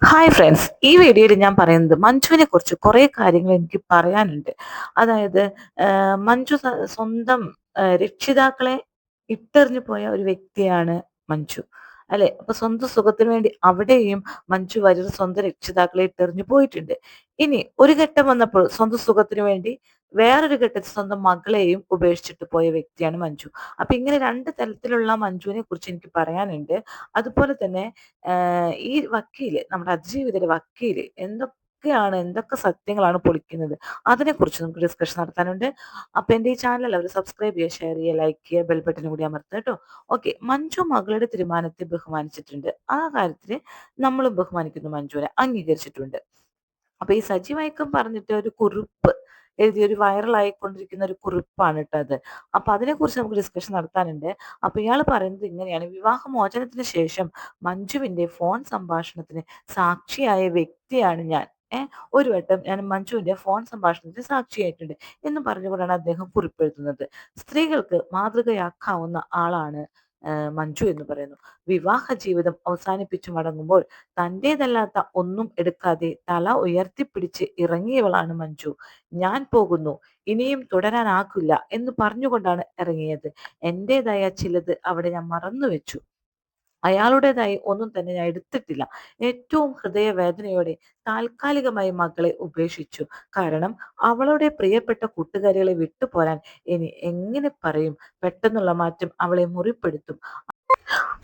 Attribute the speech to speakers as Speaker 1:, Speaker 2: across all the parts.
Speaker 1: Hi friends, ഈ വീഡിയോയിൽ ഞാൻ പറയുന്നത് മഞ്ജുവിനെ കുറിച്ച് കുറേ കാര്യങ്ങൾ എനിക്ക് പറയാനുണ്ട്. അതായത് മഞ്ജു സ്വന്തം രക്ഷിതാക്കളെ ഇട്ടെറിഞ്ഞു പോയ ഒരു വ്യക്തിയാണ് മഞ്ജു. അല്ലെ? അപ്പൊ സ്വന്തം സുഖത്തിന് വേണ്ടി അവിടെയും മഞ്ജു വാര്യർ സ്വന്തം രക്ഷിതാക്കളെ ഇട്ടെറിഞ്ഞു പോയിട്ടുണ്ട്. ഇനി ഒരു ഘട്ടം വന്നപ്പോൾ സ്വന്തം സുഖത്തിന് വേണ്ടി വേറൊരു ഘട്ടത്തിൽ സ്വന്തം മകളെയും ഉപേക്ഷിച്ചിട്ട് പോയ വ്യക്തിയാണ് മഞ്ജു. അപ്പൊ ഇങ്ങനെ രണ്ട് തരത്തിലുള്ള മഞ്ജുവിനെ കുറിച്ച് എനിക്ക് പറയാനുണ്ട്. അതുപോലെ തന്നെ ഈ വക്കീല്, നമ്മുടെ അതിജീവിതയുടെ വക്കീല് എന്തൊക്കെ സത്യങ്ങളാണ് പൊളിക്കുന്നത്, അതിനെക്കുറിച്ച് നമുക്ക് ഡിസ്കഷൻ നടത്താനുണ്ട്. അപ്പൊ എന്റെ ഈ ചാനൽ എല്ലാവരും സബ്സ്ക്രൈബ് ചെയ്യുക, ഷെയർ ചെയ്യുക, ലൈക്ക് ചെയ്യുക, ബെൽ ബട്ടൺ കൂടി അമർത്തുക കേട്ടോ. ഓക്കെ, മഞ്ജു മകളുടെ തീരുമാനത്തെ ബഹുമാനിച്ചിട്ടുണ്ട്. ആ കാര്യത്തിൽ നമ്മളും ബഹുമാനിക്കുന്നു, മഞ്ജുവിനെ അംഗീകരിച്ചിട്ടുണ്ട്. അപ്പൊ ഈ സജി വൈക്കം പറഞ്ഞിട്ട് ഒരു കുറിപ്പ് എഴുതി, ഒരു വൈറലായിക്കൊണ്ടിരിക്കുന്ന ഒരു കുറിപ്പാണ് കേട്ടോ അത്. അപ്പൊ അതിനെക്കുറിച്ച് നമുക്ക് ഡിസ്കഷൻ നടത്താനുണ്ട്. അപ്പൊ ഇയാൾ പറയുന്നത് ഇങ്ങനെയാണ്: വിവാഹമോചനത്തിന് ശേഷം മഞ്ജുവിന്റെ ഫോൺ സംഭാഷണത്തിന് സാക്ഷിയായ വ്യക്തിയാണ് ഞാൻ. ഒരു വട്ടം ഞാൻ മഞ്ജുവിന്റെ ഫോൺ സംഭാഷണത്തിന് സാക്ഷിയായിട്ടുണ്ട് എന്ന് പറഞ്ഞുകൊണ്ടാണ് അദ്ദേഹം കുറിപ്പെഴുതുന്നത്. സ്ത്രീകൾക്ക് മാതൃകയാക്കാവുന്ന ആളാണ് മഞ്ജു എന്ന് പറയുന്നു. വിവാഹ ജീവിതം അവസാനിപ്പിച്ചു മടങ്ങുമ്പോൾ തന്റേതല്ലാത്ത ഒന്നും എടുക്കാതെ തല ഉയർത്തിപ്പിടിച്ച് ഇറങ്ങിയവളാണ് മഞ്ജു. ഞാൻ പോകുന്നു, ഇനിയും തുടരാനാകില്ല എന്ന് പറഞ്ഞുകൊണ്ടാണ് ഇറങ്ങിയത്. എന്റേതായ ചിലത് അവിടെ ഞാൻ മറന്നുവെച്ചു. അയാളുടേതായി ഒന്നും തന്നെ ഞാൻ എടുത്തിട്ടില്ല. ഏറ്റവും ഹൃദയവേദനയോടെ താൽക്കാലികമായി മകളെ ഉപേക്ഷിച്ചു. കാരണം അവളുടെ പ്രിയപ്പെട്ട കൂട്ടുകാരികളെ വിട്ടുപോരാൻ ഇനി എങ്ങനെ പറയും? പെട്ടെന്നുള്ള മാറ്റം അവളെ മുറിപ്പെടുത്തും.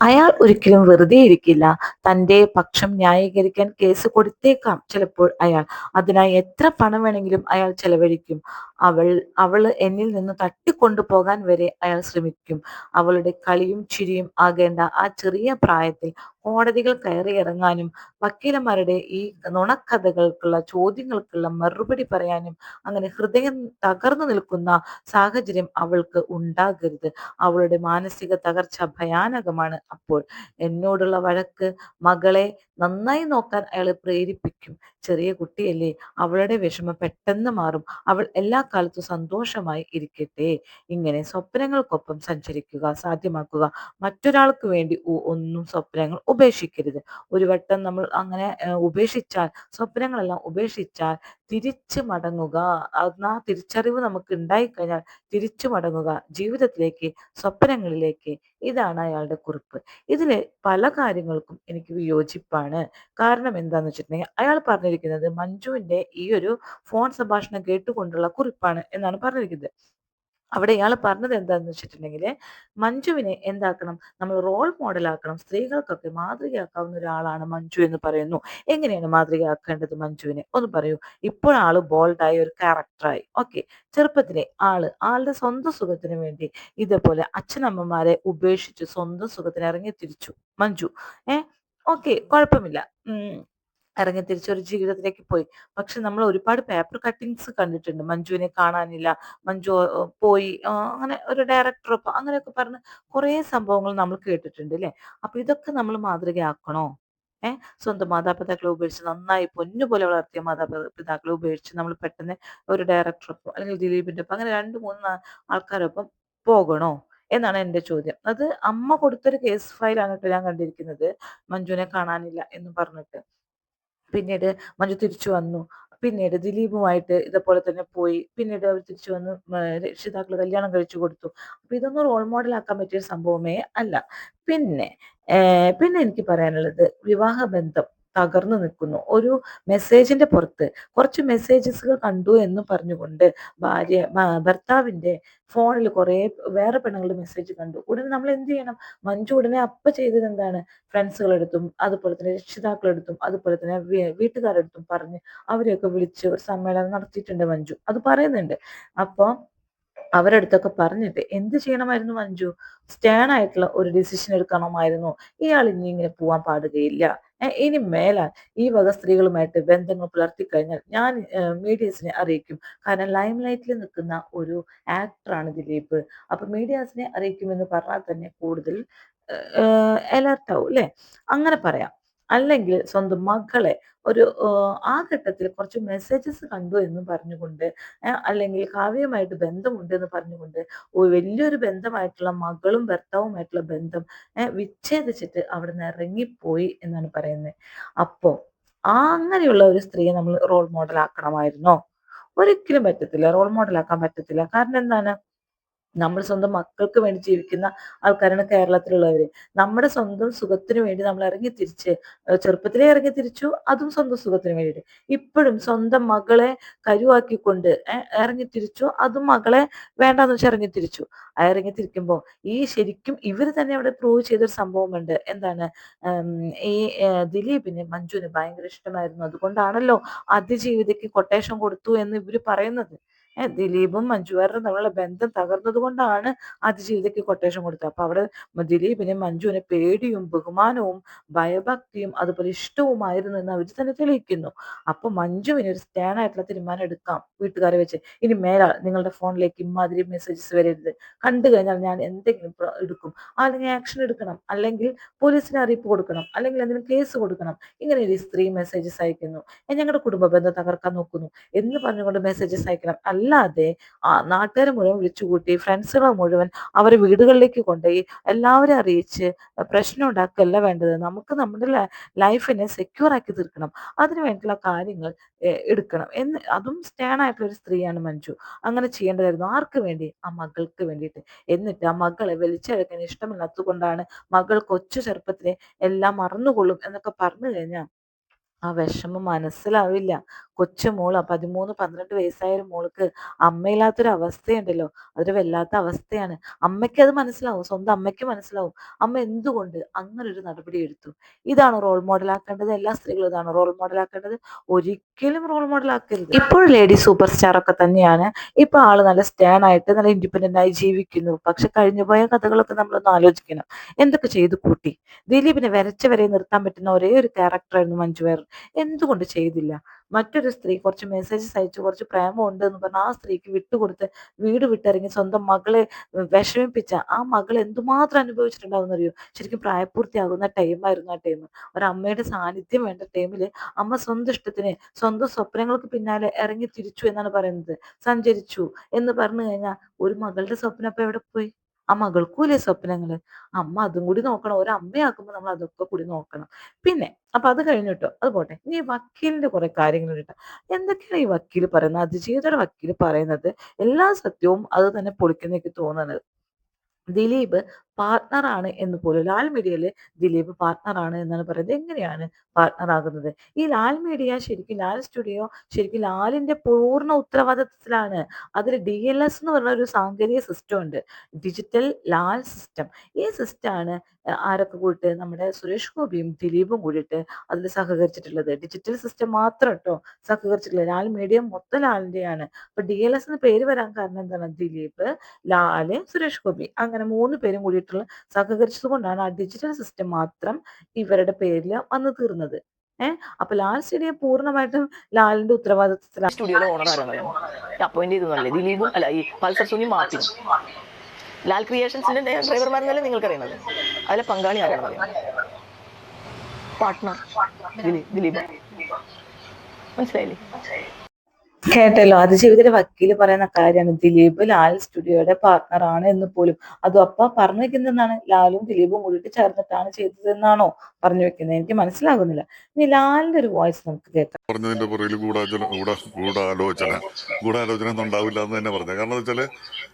Speaker 1: അയാൾ ഒരിക്കലും വെറുതെ ഇരിക്കില്ല. തന്റെ പക്ഷം ന്യായീകരിക്കാൻ കേസ് കൊടുത്തേക്കാം ചിലപ്പോൾ അയാൾ. അതിനായി എത്ര പണം വേണമെങ്കിലും അയാൾ ചെലവഴിക്കും. അവൾ അവള് എന്നിൽ നിന്ന് തട്ടിക്കൊണ്ടു പോകാൻ വരെ അയാൾ ശ്രമിക്കും. അവളുടെ കളിയും ചിരിയും ആകേണ്ട ആ ചെറിയ പ്രായത്തിൽ കോടതികൾ കയറിയിറങ്ങാനും വക്കീലന്മാരുടെ ഈ നുണക്കഥകൾക്കുള്ള ചോദ്യങ്ങൾക്കുള്ള മറുപടി പറയാനും അങ്ങനെ ഹൃദയം തകർന്നു നിൽക്കുന്ന സാഹചര്യം അവൾക്ക് ഉണ്ടാകരുത്. അവളുടെ മാനസിക തകർച്ച ഭയാനകമാണ് അപ്പോൾ. എന്നോടുള്ള വഴക്ക് മകളെ നന്നായി നോക്കാൻ അയാളെ പ്രേരിപ്പിക്കും. ചെറിയ കുട്ടിയല്ലേ, അവളുടെ വിഷമം പെട്ടെന്ന് മാറും. അവൾ എല്ലാ കാലത്തും സന്തോഷമായി ഇരിക്കട്ടെ. ഇങ്ങനെ സ്വപ്നങ്ങൾക്കൊപ്പം സഞ്ചരിക്കുക, സാധ്യമാക്കുക. മറ്റൊരാൾക്ക് വേണ്ടി ഒന്നും സ്വപ്നങ്ങൾ ഉപേക്ഷിക്കരുത്. ഒരു വട്ടം നമ്മൾ അങ്ങനെ ഉപേക്ഷിച്ചാൽ, സ്വപ്നങ്ങളെല്ലാം ഉപേക്ഷിച്ചാൽ തിരിച്ചു മടങ്ങുക. ആ തിരിച്ചറിവ് നമുക്ക് ഉണ്ടായിക്കഴിഞ്ഞാൽ തിരിച്ചു മടങ്ങുക ജീവിതത്തിലേക്ക്, സ്വപ്നങ്ങളിലേക്ക്. ഇതാണ് അയാളുടെ കുറിപ്പ്. ഇതിലെ പല കാര്യങ്ങൾക്കും എനിക്ക് വിയോജിപ്പാണ്. കാരണം എന്താന്ന് വെച്ചിട്ടുണ്ടെങ്കിൽ, അയാൾ പറഞ്ഞിരിക്കുന്നത് മഞ്ജുവിന്റെ ഈ ഒരു ഫോൺ സംഭാഷണം കേട്ടുകൊണ്ടുള്ള കുറിപ്പാണ് എന്നാണ് പറഞ്ഞിരിക്കുന്നത്. അവിടെ ഇയാൾ പറഞ്ഞത് എന്താന്ന് വെച്ചിട്ടുണ്ടെങ്കിൽ, മഞ്ജുവിനെ എന്താക്കണം, നമ്മൾ റോൾ മോഡൽ ആക്കണം, സ്ത്രീകൾക്കൊക്കെ മാതൃകയാക്കാവുന്ന ഒരാളാണ് മഞ്ജു എന്ന് പറയുന്നു. എങ്ങനെയാണ് മാതൃകയാക്കേണ്ടത് മഞ്ജുവിനെ ഒന്ന് പറയൂ. ഇപ്പോൾ ആള് ബോൾഡായി ഒരു ക്യാരക്ടറായി. ഓക്കെ, ചെറുപ്പത്തിലെ ആളുടെ സ്വന്തം സുഖത്തിന് വേണ്ടി ഇതേപോലെ അച്ഛനമ്മമാരെ ഉപേക്ഷിച്ച് സ്വന്തം സുഖത്തിന് ഇറങ്ങി തിരിച്ചു മഞ്ജു. ഓക്കെ, കുഴപ്പമില്ല. ഇറങ്ങി തിരിച്ചൊരു ജീവിതത്തിലേക്ക് പോയി. പക്ഷെ നമ്മൾ ഒരുപാട് പേപ്പർ കട്ടിങ്സ് കണ്ടിട്ടുണ്ട്. മഞ്ജുവിനെ കാണാനില്ല, മഞ്ജു പോയി, അങ്ങനെ ഒരു ഡയറക്ടറൊപ്പം അങ്ങനെയൊക്കെ പറഞ്ഞ് കുറേ സംഭവങ്ങൾ നമ്മൾ കേട്ടിട്ടുണ്ട് അല്ലേ? അപ്പൊ ഇതൊക്കെ നമ്മൾ മാതൃകയാക്കണോ? സ്വന്തം മാതാപിതാക്കളെ ഉപേക്ഷിച്ച്, നന്നായി പൊന്നുപോലെ വളർത്തിയ മാതാപിതാക്കളെ ഉപേക്ഷിച്ച് നമ്മൾ പെട്ടെന്ന് ഒരു ഡയറക്ടറൊപ്പം അല്ലെങ്കിൽ ദിലീപിന്റെ ഒപ്പം അങ്ങനെ രണ്ട് മൂന്ന് ആൾക്കാരൊപ്പം പോകണോ എന്നാണ് എന്റെ ചോദ്യം. അത് അമ്മ കൊടുത്തൊരു കേസ് ഫയലാണ് കേട്ടോ ഞാൻ കണ്ടിരിക്കുന്നത്, മഞ്ജുവിനെ കാണാനില്ല എന്ന് പറഞ്ഞിട്ട്. പിന്നീട് മഞ്ജു തിരിച്ചു വന്നു. പിന്നീട് ദിലീപുമായിട്ട് ഇതേപോലെ തന്നെ പോയി. പിന്നീട് അവർ തിരിച്ചു വന്ന് രക്ഷിതാക്കൾ കല്യാണം കഴിച്ചു കൊടുത്തു. അപ്പൊ ഇതൊന്നും റോൾ മോഡൽ ആക്കാൻ പറ്റിയ സംഭവമേ അല്ല. പിന്നെ പിന്നെ എനിക്ക് പറയാനുള്ളത്, വിവാഹബന്ധം തകർന്നു നിൽക്കുന്നു. ഒരു മെസ്സേജിന്റെ പുറത്ത് കുറച്ച് മെസ്സേജസുകൾ കണ്ടു എന്ന് പറഞ്ഞുകൊണ്ട് ഭർത്താവിന്റെ ഫോണിൽ കുറെ വേറെ പെണ്ണുങ്ങളുടെ മെസ്സേജ് കണ്ടു. ഉടനെ നമ്മൾ എന്ത് ചെയ്യണം? മഞ്ജു ഉടനെ ചെയ്തത് എന്താണ്? ഫ്രണ്ട്സുകളെടുത്തും അതുപോലെ തന്നെ രക്ഷിതാക്കളെടുത്തും അതുപോലെ തന്നെ വീട്ടുകാരെടുത്തും പറഞ്ഞ് അവരെയൊക്കെ വിളിച്ച് ഒരു സമ്മേളനം നടത്തിയിട്ടുണ്ട് മഞ്ജു. അത് പറയുന്നുണ്ട്. അപ്പൊ അവരടുത്തൊക്കെ പറഞ്ഞിട്ട് എന്ത് ചെയ്യണമായിരുന്നു മഞ്ജു? സ്റ്റേൺ ആയിട്ടുള്ള ഒരു ഡിസിഷൻ എടുക്കണമായിരുന്നു. ഇയാൾ ഇനി ഇങ്ങനെ പോവാൻ പാടുകയില്ല. ഇനി മേലാൽ ഈ വക സ്ത്രീകളുമായിട്ട് ബന്ധങ്ങൾ പുലർത്തി കഴിഞ്ഞാൽ ഞാൻ മീഡിയസിനെ അറിയിക്കും. കാരണം ലൈം ലൈറ്റിൽ നിൽക്കുന്ന ഒരു ആക്ടറാണ് ദിലീപ്. അപ്പൊ മീഡിയാസിനെ അറിയിക്കുമെന്ന് പറഞ്ഞാൽ തന്നെ കൂടുതൽ അലർട്ട് ആവും അല്ലെ? അങ്ങനെ പറയാം. അല്ലെങ്കിൽ സ്വന്തം മകളെ ഒരു ആ ഘട്ടത്തിൽ കുറച്ച് മെസ്സേജസ് കണ്ടു എന്ന് പറഞ്ഞുകൊണ്ട്, അല്ലെങ്കിൽ കാവ്യമായിട്ട് ബന്ധമുണ്ട് എന്ന് പറഞ്ഞുകൊണ്ട് വലിയൊരു ബന്ധമായിട്ടുള്ള മകളും ഭർത്താവുമായിട്ടുള്ള ബന്ധം വിച്ഛേദിച്ചിട്ട് അവിടെ നിന്ന് ഇറങ്ങിപ്പോയി എന്നാണ് പറയുന്നത്. അപ്പോ അങ്ങനെയുള്ള ഒരു സ്ത്രീയെ നമ്മൾ റോൾ മോഡൽ ആക്കണമായിരുന്നോ? ഒരിക്കലും പറ്റത്തില്ല. റോൾ മോഡൽ ആക്കാൻ പറ്റത്തില്ല. കാരണം എന്താണ്? നമ്മൾ സ്വന്തം മക്കൾക്ക് വേണ്ടി ജീവിക്കുന്ന ആൾക്കാരാണ് കേരളത്തിലുള്ളവര്. നമ്മുടെ സ്വന്തം സുഖത്തിന് വേണ്ടി നമ്മൾ ഇറങ്ങിത്തിരിച്ച് ചെറുപ്പത്തിലേ ഇറങ്ങിത്തിരിച്ചു. അതും സ്വന്തം സുഖത്തിന് വേണ്ടിയിട്ട്. ഇപ്പോഴും സ്വന്തം മകളെ കരുവാക്കിക്കൊണ്ട് ഇറങ്ങിത്തിരിച്ചു. അതും മകളെ വേണ്ടാന്ന് വെച്ച് ഇറങ്ങിത്തിരിച്ചു. ആ ഇറങ്ങിത്തിരിക്കുമ്പോ ഈ ശരിക്കും ഇവര് തന്നെ അവിടെ പ്രൂവ് ചെയ്തൊരു സംഭവമുണ്ട്. എന്താണ്? ഉം, ഈ ദിലീപിന് മഞ്ജുവിന് ഭയങ്കര ഇഷ്ടമായിരുന്നു. അതുകൊണ്ടാണല്ലോ അതിജീവിതയ്ക്ക് കൊട്ടേഷൻ കൊടുത്തു എന്ന് ഇവര് പറയുന്നത്. ദിലീപും മഞ്ജു വാര്യരും തമ്മിലുള്ള ബന്ധം തകർന്നത് കൊണ്ടാണ് അതിജീവിതയ്ക്ക് കൊട്ടേഷൻ കൊടുത്തത്. അപ്പൊ അവിടെ ദിലീപിന് മഞ്ജുവിന് പേടിയും ബഹുമാനവും ഭയഭക്തിയും അതുപോലെ ഇഷ്ടവുമായിരുന്നു എന്ന് അവർ തന്നെ തെളിയിക്കുന്നു. അപ്പൊ മഞ്ജുവിന് ഒരു സ്റ്റാൻഡ് ആയിട്ടുള്ള തീരുമാനം എടുക്കാം വീട്ടുകാരെ വെച്ച്. ഇനി മേലാൽ നിങ്ങളുടെ ഫോണിലേക്ക് ഇമാതിരി മെസ്സേജസ് വരരുത്. കണ്ടു കഴിഞ്ഞാൽ ഞാൻ എന്തെങ്കിലും എടുക്കും, അല്ലെങ്കിൽ ആക്ഷൻ എടുക്കണം, അല്ലെങ്കിൽ പോലീസിന് അറിയിപ്പ് കൊടുക്കണം, അല്ലെങ്കിൽ എന്തെങ്കിലും കേസ് കൊടുക്കണം. ഇങ്ങനെ ഒരു സ്ത്രീ മെസ്സേജസ് അയക്കുന്നു, ഞങ്ങളുടെ കുടുംബ ബന്ധം തകർക്കാൻ നോക്കുന്നു എന്ന് പറഞ്ഞുകൊണ്ട് മെസ്സേജസ് അയക്കണം. അല്ലാതെ നാട്ടുകാരെ മുഴുവൻ വിളിച്ചുകൂട്ടി ഫ്രണ്ട്സുകളെ മുഴുവൻ അവരെ വീടുകളിലേക്ക് കൊണ്ടുപോയി എല്ലാവരും അറിയിച്ച് പ്രശ്നം ഉണ്ടാക്കുകയല്ല വേണ്ടത്. നമുക്ക് നമ്മുടെ ലൈഫിനെ സെക്യൂർ ആക്കി തീർക്കണം. അതിന് വേണ്ടിയിട്ടുള്ള കാര്യങ്ങൾ എടുക്കണം എന്ന്. അതും സ്റ്റേൺ ആയിട്ടുള്ള ഒരു സ്ത്രീയാണ് മഞ്ജു. അങ്ങനെ ചെയ്യേണ്ടതായിരുന്നു. ആർക്ക് വേണ്ടി? ആ മകൾക്ക് വേണ്ടിയിട്ട്. എന്നിട്ട് ആ മകളെ വലിച്ചെടുക്കാൻ ഇഷ്ടമില്ലാത്തത് കൊണ്ടാണ് മകൾ കൊച്ചു ചെറുപ്പത്തിലെ എല്ലാം മറന്നുകൊള്ളും എന്നൊക്കെ പറഞ്ഞു കഴിഞ്ഞാൽ ആ വിഷമം മനസ്സിലാവില്ല. കൊച്ചുമോളാ, 13, 12 വയസ്സായ ഒരു മോൾക്ക് അമ്മയില്ലാത്തൊരു അവസ്ഥയുണ്ടല്ലോ. അതൊരു വല്ലാത്ത അവസ്ഥയാണ്. അമ്മയ്ക്കത് മനസ്സിലാവും. സ്വന്തം അമ്മയ്ക്ക് മനസ്സിലാവും. അമ്മ എന്തുകൊണ്ട് അങ്ങനൊരു നടപടി എടുത്തു. ഇതാണോ റോൾ മോഡൽ ആക്കേണ്ടത്? എല്ലാ സ്ത്രീകളും ഇതാണോ റോൾ മോഡൽ ആക്കേണ്ടത്? ഒരിക്കലും റോൾ മോഡൽ ആക്കരുത്. ഇപ്പോൾ ലേഡി സൂപ്പർ സ്റ്റാർ ഒക്കെ തന്നെയാണ്. ഇപ്പൊ ആള് നല്ല സ്റ്റാൻഡ് ആയിട്ട് നല്ല ഇൻഡിപെൻഡന്റ് ആയി ജീവിക്കുന്നു. പക്ഷെ കഴിഞ്ഞുപോയ കഥകളൊക്കെ നമ്മളൊന്ന് ആലോചിക്കണം. എന്തൊക്കെ ചെയ്തു കൂട്ടി. ദിലീപിനെ വരച്ച വരെ നിർത്താൻ പറ്റുന്ന ഒരേ ഒരു ക്യാരക്ടറായിരുന്നു മഞ്ജു വാര്യർ. എന്തുകൊണ്ട് ചെയ്തില്ല? മറ്റൊരു സ്ത്രീ കുറച്ച് മെസ്സേജസ് അയച്ചു, കുറച്ച് പ്രേമമുണ്ട് എന്ന് പറഞ്ഞ് ആ സ്ത്രീക്ക് വിട്ടുകൊടുത്ത് വീട് വിട്ടിറങ്ങി സ്വന്തം മകളെ വിഷമിപ്പിച്ച ആ മകൾ എന്തുമാത്രം അനുഭവിച്ചിട്ടുണ്ടാവും അറിയോ? ശരിക്കും പ്രായപൂർത്തിയാകുന്ന ടൈമായിരുന്നു ആ ടൈം. ഒരമ്മയുടെ സാന്നിധ്യം വേണ്ട ടൈമിൽ അമ്മ സ്വന്തം ഇഷ്ടത്തിന് സ്വന്തം സ്വപ്നങ്ങൾക്ക് പിന്നാലെ ഇറങ്ങി തിരിച്ചു എന്നാണ് പറയുന്നത്. സഞ്ചരിച്ചു എന്ന് പറഞ്ഞു കഴിഞ്ഞാൽ ഒരു മകളുടെ സ്വപ്നം അപ്പൊ എവിടെ പോയി? ആ മകൾക്കൂല്ലേ സ്വപ്നങ്ങള്. അമ്മ അതും കൂടി നോക്കണം. ഒരമ്മയാക്കുമ്പോ നമ്മൾ അതൊക്കെ കൂടി നോക്കണം. പിന്നെ അപ്പൊ അത് കഴിഞ്ഞു ട്ടോ. അത് പോട്ടെ. ഇനി ഈ വക്കീലിന്റെ കുറെ കാര്യങ്ങളുണ്ട്. എന്തൊക്കെയാണ് ഈ വക്കീല് പറയുന്നത്? അതിജീവിതയുടെ വക്കീല് പറയുന്നത് എല്ലാ സത്യവും അത് തന്നെ പൊളിക്കുന്ന എനിക്ക് തോന്നുന്നത്. ദിലീപ് പാർട്ണറാണ് എന്ന് പോലും ലാൽ മീഡിയയില് ദിലീപ് പാർട്ണറാണ് എന്നാണ് പറയുന്നത്. എങ്ങനെയാണ് പാർട്ണർ ആകുന്നത്? ഈ ലാൽ മീഡിയ ശരിക്കും ലാൽ സ്റ്റുഡിയോ ശരിക്കും ലാലിന്റെ പൂർണ്ണ ഉത്തരവാദിത്തത്തിലാണ്. അതിൽ DLS എന്ന് പറഞ്ഞ ഒരു സാങ്കേതിക സിസ്റ്റം ഉണ്ട്. Digital Lal system. ഈ സിസ്റ്റാണ് ആരൊക്കെ കൂടിയിട്ട് നമ്മുടെ സുരേഷ് ഗോപിയും ദിലീപും കൂടിയിട്ട് അതിൽ സഹകരിച്ചിട്ടുള്ളത്. ഡിജിറ്റൽ സിസ്റ്റം മാത്രം ട്ടോ സഹകരിച്ചിട്ടുള്ളത്. ലാൽ മീഡിയ മൊത്തം ലാലിന്റെയാണ്. അപ്പൊ DLS എന്ന് പേര് വരാൻ കാരണം എന്താണ്? ദിലീപ്, ലാല്, സുരേഷ് ഗോപി അങ്ങനെ 3 പേരും കൂടിയിട്ടുള്ള സഹകരിച്ചത് കൊണ്ടാണ് ആ ഡിജിറ്റൽ സിസ്റ്റം മാത്രം ഇവരുടെ പേരിൽ വന്നു തീർന്നത്. അപ്പൊ ലാൽ സ്റ്റഡിയെ പൂർണ്ണമായിട്ടും ലാലിന്റെ ഉത്തരവാദിത്വത്തിലാണ്.
Speaker 2: സ്റ്റുഡിയോയിലെ ഓണർ ആരാണ് അപ്പോയിന്റ് ചെയ്തതല്ലേ? ദിലീപും അല്ല, ഈ പൾസർ സുനിയും മാർട്ടിനും. ലാൽ ക്രിയേഷൻസിന്റെ ഡ്രൈവർമാരെന്നല്ലേ നിങ്ങൾക്കറിയുന്നത്? അതിലെ പങ്കാളി ആരാണെന്ന് അറിയാം? പാർട്ട്ണർ ദിലീപ്. മനസ്സിലായില്ലേ?
Speaker 1: കേട്ടല്ലോ. അതിജീവിതയുടെ വക്കീല് പറയുന്ന കാര്യമാണ് ദിലീപ് ലാൽ സ്റ്റുഡിയോയുടെ പാർട്ണർ ആണ് എന്ന് പോലും. അതും അപ്പൊ പറഞ്ഞു വെക്കുന്നതാണ് ലാലും ദിലീപും കൂടിയിട്ട് ചേർന്നിട്ടാണ് ചെയ്തതെന്നാണോ പറഞ്ഞു വെക്കുന്നത്? എനിക്ക് മനസ്സിലാകുന്നില്ല. ഇനി ലാലിന്റെ ഒരു വോയിസ് നമുക്ക് കേൾക്കാം.
Speaker 3: പറഞ്ഞതിന്റെ പുറകിൽ ഗൂഢാലോചന ഒന്നും ഉണ്ടാവില്ല എന്ന് തന്നെ പറഞ്ഞത്. കാരണം എന്താ വെച്ചാല്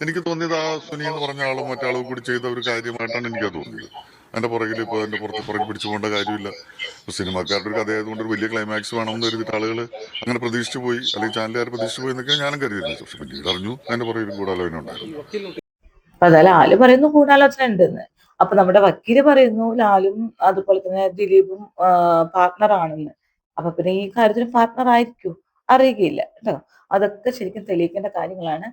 Speaker 3: എനിക്ക് തോന്നിയത് ആ സുനി എന്ന് പറഞ്ഞ ആളും മറ്റാളും കൂടി ചെയ്ത ഒരു കാര്യമായിട്ടാണ് എനിക്ക് തോന്നിയത്. അതിന്റെ പുറകിൽ ഇപ്പൊ അതിന്റെ പുറകെ പിടിച്ചു പോകേണ്ട കാര്യമില്ല. സിനിമാക്കാരുടെ ഒരു കഥയായതുകൊണ്ട് ഒരു വലിയ ക്ലൈമാക്സ് വേണമെന്ന് കരുതിയിട്ട് ആളുകൾ അങ്ങനെ പ്രതീക്ഷിച്ചു പോയി, അല്ലെങ്കിൽ ചാനലുകാർ പ്രതീക്ഷിച്ചു പോയി എന്നൊക്കെയാണ് ഞാനും കരുതിയിരുന്നത്. പക്ഷെ പിന്നീട് അറിഞ്ഞു അതിന്റെ പുറകിൽ ഗൂഢാലോചന ഉണ്ടായിരുന്നു.
Speaker 1: അപ്പൊ അതാ ലാല് പറയുന്നു ഗൂഢാലോചന ഉണ്ടെന്ന്. അപ്പൊ നമ്മുടെ വക്കീല് പറയുന്നു ലാലും അതുപോലെ തന്നെ ദിലീപും പാർട്ണർ ആണെന്ന്. അപ്പൊ പിന്നെ ഈ കാര്യത്തിൽ പാർട്ണർ ആയിരിക്കും, അറിയുകയില്ല കേട്ടോ. അതൊക്കെ ശരിക്കും തെളിയിക്കേണ്ട കാര്യങ്ങളാണ്.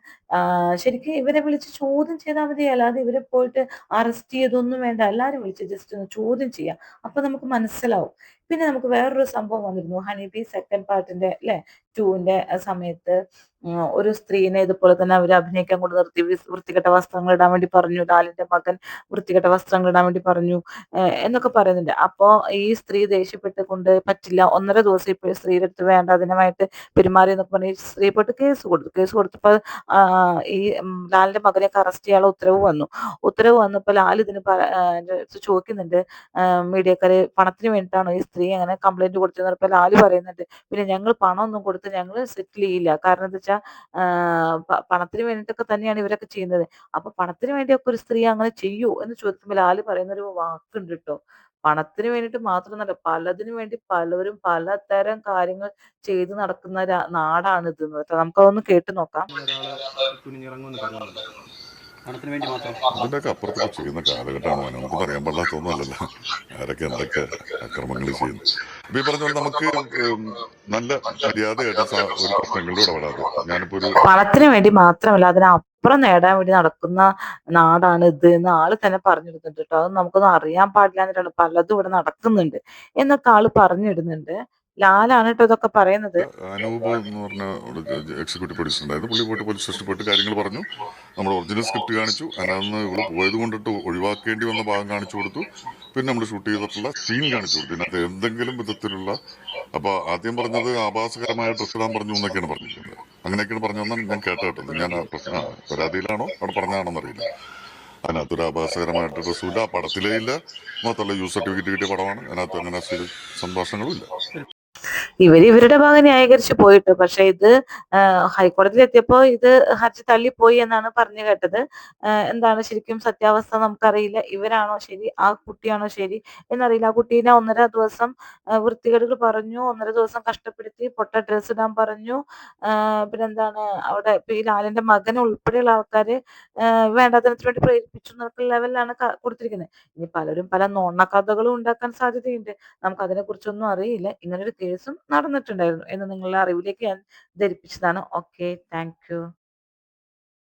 Speaker 1: ശരിക്കും ഇവരെ വിളിച്ച് ചോദ്യം ചെയ്താൽ മതി. അല്ലാതെ ഇവരെ പോയിട്ട് അറസ്റ്റ് ചെയ്തൊന്നും വേണ്ട. എല്ലാരും വിളിച്ച് ജസ്റ്റ് ഒന്ന് ചോദ്യം ചെയ്യാം. അപ്പൊ നമുക്ക് മനസ്സിലാവും. പിന്നെ നമുക്ക് വേറൊരു സംഭവം വന്നിരുന്നു. ഹണിബി സെക്കൻഡ് പാർട്ടിന്റെ അല്ലെ 2ന്റെ സമയത്ത് ഒരു സ്ത്രീനെ ഇതുപോലെ തന്നെ അവർ അഭിനയിക്കാൻ കൊണ്ട് നിർത്തി. വൃത്തികെട്ട വസ്ത്രങ്ങൾ ഇടാൻ വേണ്ടി പറഞ്ഞു. ലാലിന്റെ മകൻ വൃത്തികെട്ട വസ്ത്രങ്ങൾ ഇടാൻ വേണ്ടി പറഞ്ഞു എന്നൊക്കെ പറയുന്നുണ്ട്. അപ്പോ ഈ സ്ത്രീ ദേഷ്യപ്പെട്ട് കൊണ്ട് പറ്റില്ല, 1.5 ദിവസം ഇപ്പോൾ സ്ത്രീയുടെ അടുത്ത് വേണ്ട അതിനുമായിട്ട് പെരുമാറി എന്നൊക്കെ പറഞ്ഞ് ഈ സ്ത്രീ സ്ത്രീ പോയിട്ട് കേസ് കൊടുത്തു. കേസ് കൊടുത്തപ്പോൾ ഈ ലാലിന്റെ മകനെയൊക്കെ അറസ്റ്റ് ചെയ്യാനുള്ള ഉത്തരവ് വന്നു. ഉത്തരവ് വന്നപ്പോൾ ലാൽ ഇതിന് എൻ്റെ അടുത്ത് ചോദിക്കുന്നുണ്ട്, മീഡിയക്കാര് പണത്തിന് വേണ്ടിയിട്ടാണോ ഈ സ്ത്രീ അങ്ങനെ കംപ്ലൈന്റ് കൊടുത്തതെന്ന് പറഞ്ഞപ്പോൾ ലാല് പറയുന്നുണ്ട്, പിന്നെ ഞങ്ങൾ പണമൊന്നും കൊടുത്ത് ഞങ്ങൾ സെറ്റിൽ ചെയ്യില്ല. കാരണം എന്താ വെച്ചാൽ പണത്തിന് വേണ്ടിയിട്ടൊക്കെ തന്നെയാണ് ഇവരൊക്കെ ചെയ്യുന്നത്. അപ്പൊ പണത്തിന് വേണ്ടിയൊക്കെ ഒരു സ്ത്രീ അങ്ങനെ ചെയ്യൂ എന്ന് ചോദിക്കുമ്പോൾ ലാല് പറയുന്നൊരു വാക്കുണ്ട് കേട്ടോ, പണത്തിന് വേണ്ടിയിട്ട് മാത്രമൊന്നുമല്ല, പലതിനു വേണ്ടി പലരും പലതരം കാര്യങ്ങൾ ചെയ്ത് നടക്കുന്ന നാടാണിത് എന്ന് കേട്ടോ. നമുക്കതൊന്ന് കേട്ട് നോക്കാം.
Speaker 4: ഒരാള് തുനിഞ്ഞിറങ്ങുമെന്ന് കരുതുന്നുണ്ടോ? പണത്തിന് വേണ്ടി മാത്രം.
Speaker 3: അതിൻ്റെയൊക്കെ അപ്പുറത്തൊക്കെ ചെയ്യുന്ന കാലഘട്ടമാണ് മോനെ, നമുക്ക് പറയാൻ പാടില്ലാത്തൊന്നുമല്ലല്ലോ ആരൊക്കെ എന്തൊക്കെ അക്രമങ്ങൾ ചെയ്യുന്നു. ഇപ്പൊ ഈ പറഞ്ഞ പോലെ നമുക്ക് നല്ല മര്യാദയായിട്ട് ഒരു പ്രശ്നങ്ങളിലും ഇടപെടാതെ, ഞാനിപ്പോ ഒരു
Speaker 1: പണത്തിന് വേണ്ടി മാത്രമല്ല, അതിനപ്പുറം നേടാൻ വേണ്ടി നടക്കുന്ന നാടാണ് ഇത് എന്ന് ആള് തന്നെ പറഞ്ഞിടുന്നുണ്ട് കേട്ടോ. അത് നമുക്കൊന്നും അറിയാൻ പാടില്ല എന്നിട്ടാണ്, പലതും ഇവിടെ നടക്കുന്നുണ്ട് എന്നൊക്കെ ആള് പറഞ്ഞിടുന്നുണ്ട്. ലാലാണ് കേട്ടോ ഇതൊക്കെ പറയുന്നത്.
Speaker 3: അനൂപ് എന്ന് പറഞ്ഞ എക്സിക്യൂട്ടീവ് പ്രൊഡ്യൂസർ ഉണ്ടായിരുന്നു. പുള്ളി പോയിട്ട് പോലീസ് സ്റ്റേഷനിൽ പോയിട്ട് കാര്യങ്ങൾ പറഞ്ഞു. നമ്മൾ ഒറിജിനൽ സ്ക്രിപ്റ്റ് കാണിച്ചു, അതിനകത്ത് ഇവള് പോയത് കൊണ്ടിട്ട് ഒഴിവാക്കേണ്ടി വന്ന ഭാഗം കാണിച്ചു കൊടുത്തു. പിന്നെ നമ്മൾ ഷൂട്ട് ചെയ്തിട്ടുള്ള സീൻ കാണിച്ചു കൊടുത്തു. ഇതിനകത്ത് എന്തെങ്കിലും വിധത്തിലുള്ള, അപ്പൊ ആദ്യം പറഞ്ഞത് ആഭാസകരമായ ഡ്രസ് ഇടാൻ പറഞ്ഞു എന്നൊക്കെയാണ് പറഞ്ഞിരിക്കുന്നത്. അങ്ങനെയൊക്കെയാണ് പറഞ്ഞതെന്നാണ് ഞാൻ കേട്ടത്. ഞാൻ പരാതിയിലാണോ അവിടെ പറഞ്ഞതാണോന്ന് അറിയില്ല. അതിനകത്തൊരു ആഭാസകരമായിട്ട് ഡ്രസ്സും ഇല്ല, ആ പടത്തിലേ ഇല്ല. മാത്രമല്ല യൂസ് സർട്ടിഫിക്കറ്റ് കിട്ടിയ പടമാണ്, അതിനകത്ത് അങ്ങനെ സംഭാഷണങ്ങളും ഇല്ല.
Speaker 1: ഇവരുടെ ഭാഗം ന്യായീകരിച്ച് പോയിട്ട്, പക്ഷെ ഇത് ഹൈക്കോടതിയിൽ എത്തിയപ്പോ ഇത് ഹർജി തള്ളിപ്പോയി എന്നാണ് പറഞ്ഞു കേട്ടത്. എന്താണ് ശരിക്കും സത്യാവസ്ഥ നമുക്കറിയില്ല. ഇവരാണോ ശരി, ആ കുട്ടിയാണോ ശരി എന്നറിയില്ല. ആ കുട്ടീനെ 1.5 ദിവസം വൃത്തികേടുകൾ പറഞ്ഞു, 1.5 ദിവസം കഷ്ടപ്പെടുത്തി, പൊട്ട ഡ്രസ്സ് ഇടാൻ പറഞ്ഞു. പിന്നെന്താണ് അവിടെ ഇപ്പൊ ഈ ലാലിന്റെ മകൻ ഉൾപ്പെടെയുള്ള ആൾക്കാര് വേണ്ടാത്തനത്തിന് വേണ്ടി പ്രേരിപ്പിച്ചു എന്നൊക്കെ ലെവലിലാണ് കൊടുത്തിരിക്കുന്നത്. ഇനി പലരും പല നുണക്കഥകളും ഉണ്ടാക്കാൻ സാധ്യതയുണ്ട്. നമുക്ക് അതിനെ കുറിച്ചൊന്നും അറിയില്ല. ഇങ്ങനൊരു കേസും നടന്നിട്ടുണ്ടായിരുന്നു എന്ന് നിങ്ങളുടെ അറിവിലേക്ക് ഞാൻ ധരിപ്പിച്ചതാണ്. Okay, thank you.